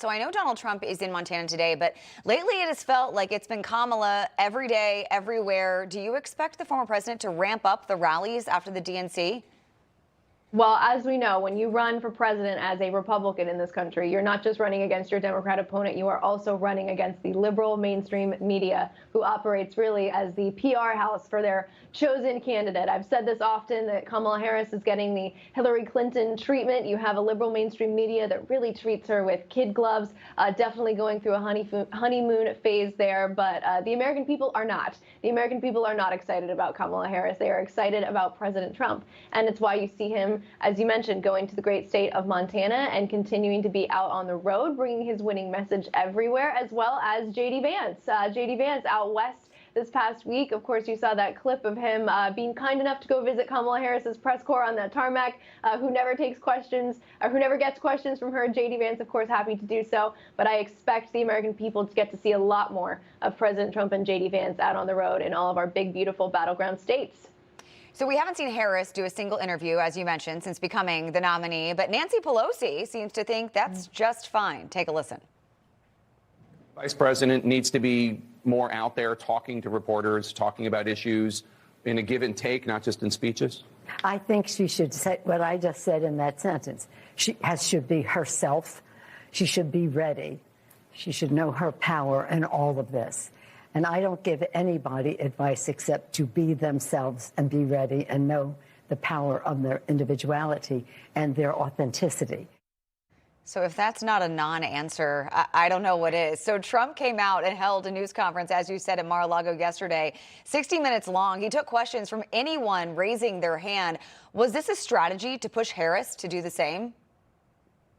So I know Donald Trump is in Montana today, but lately it has felt like it's been Kamala every day, everywhere. Do you expect the former president to ramp up the rallies after the DNC? Well, as we know, when you run for president as a Republican in this country, you're not just running against your Democrat opponent, you are also running against the liberal mainstream media, who operates really as the PR house for their chosen candidate. I've said this often, that Kamala Harris is getting the Hillary Clinton treatment. You have a liberal mainstream media that really treats her with kid gloves, definitely going through a honeymoon phase there. But the American people are not. The American people are not excited about Kamala Harris. They are excited about President Trump. And it's why you see him, as you mentioned, going to the great state of Montana and continuing to be out on the road, bringing his winning message everywhere, as well as J.D. Vance. J.D. Vance out west this past week. Of course, you saw that clip of him being kind enough to go visit Kamala Harris's press corps on that tarmac, who never takes questions, or who never gets questions from her. J.D. Vance, of course, happy to do so. But I expect the American people to get to see a lot more of President Trump and J.D. Vance out on the road in all of our big, beautiful battleground states. So we haven't seen Harris do a single interview, as you mentioned, since becoming the nominee. But Nancy Pelosi seems to think that's just fine. Take a listen. Vice President needs to be more out there talking to reporters, talking about issues in a give and take, not just in speeches? I think she should say what I just said in that sentence. She should be herself. She should be ready. She should know her power in all of this. And I don't give anybody advice except to be themselves and be ready and know the power of their individuality and their authenticity. So if that's not a non-answer, I don't know what is. So Trump came out and held a news conference, as you said, at Mar-a-Lago yesterday, 60 minutes long. He took questions from anyone raising their hand. Was this a strategy to push Harris to do the same?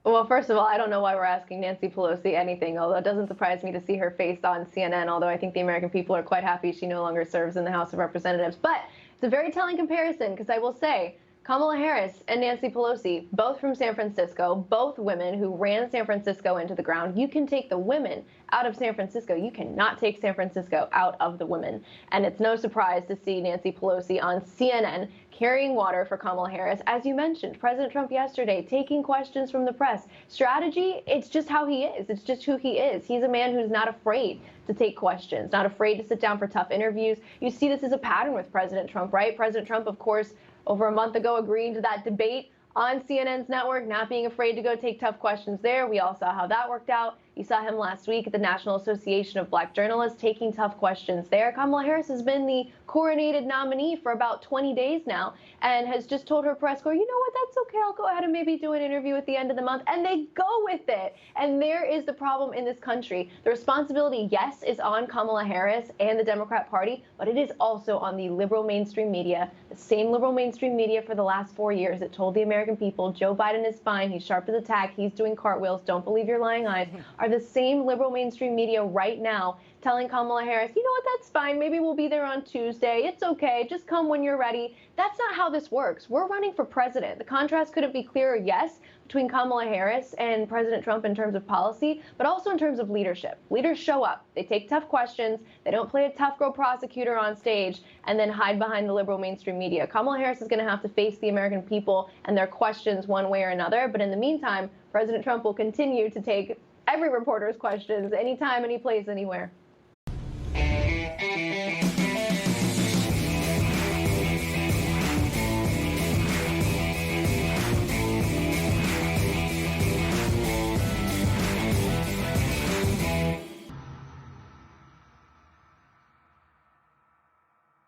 Well, first of all, I don't know why we're asking Nancy Pelosi anything, although it doesn't surprise me to see her face on CNN, although I think the American people are quite happy she no longer serves in the House of Representatives. But it's a very telling comparison, because I will say, Kamala Harris and Nancy Pelosi, both from San Francisco, both women who ran San Francisco into the ground. You can take the women out of San Francisco. You cannot take San Francisco out of the women. And it's no surprise to see Nancy Pelosi on CNN carrying water for Kamala Harris. As you mentioned, President Trump yesterday taking questions from the press. Strategy, it's just how he is. It's just who he is. He's a man who's not afraid to take questions, not afraid to sit down for tough interviews. You see this as a pattern with President Trump, right? President Trump, of course, over a month ago, agreeing to that debate on CNN's network, not being afraid to go take tough questions there. We all saw how that worked out. You saw him last week at the National Association of Black Journalists taking tough questions there. Kamala Harris has been the coronated nominee for about 20 days now and has just told her press corps, you know what, that's okay. I'll go ahead and maybe do an interview at the end of the month. And they go with it. And there is the problem in this country. The responsibility, yes, is on Kamala Harris and the Democrat Party, but it is also on the liberal mainstream media, the same liberal mainstream media for the last 4 years that told the American people Joe Biden is fine, he's sharp as a tack, he's doing cartwheels, don't believe your lying eyes, are the same liberal mainstream media right now telling Kamala Harris, you know what, that's fine, maybe we'll be there on Tuesday, it's okay, just come when you're ready. That's not how this works. We're running for president. The contrast couldn't be clearer, yes, between Kamala Harris and President Trump in terms of policy, but also in terms of leadership. Leaders show up, they take tough questions, they don't play a tough girl prosecutor on stage and then hide behind the liberal mainstream media. Kamala Harris is going to have to face the American people and their questions one way or another, but in the meantime, President Trump will continue to take every reporter's questions anytime, any place, anywhere.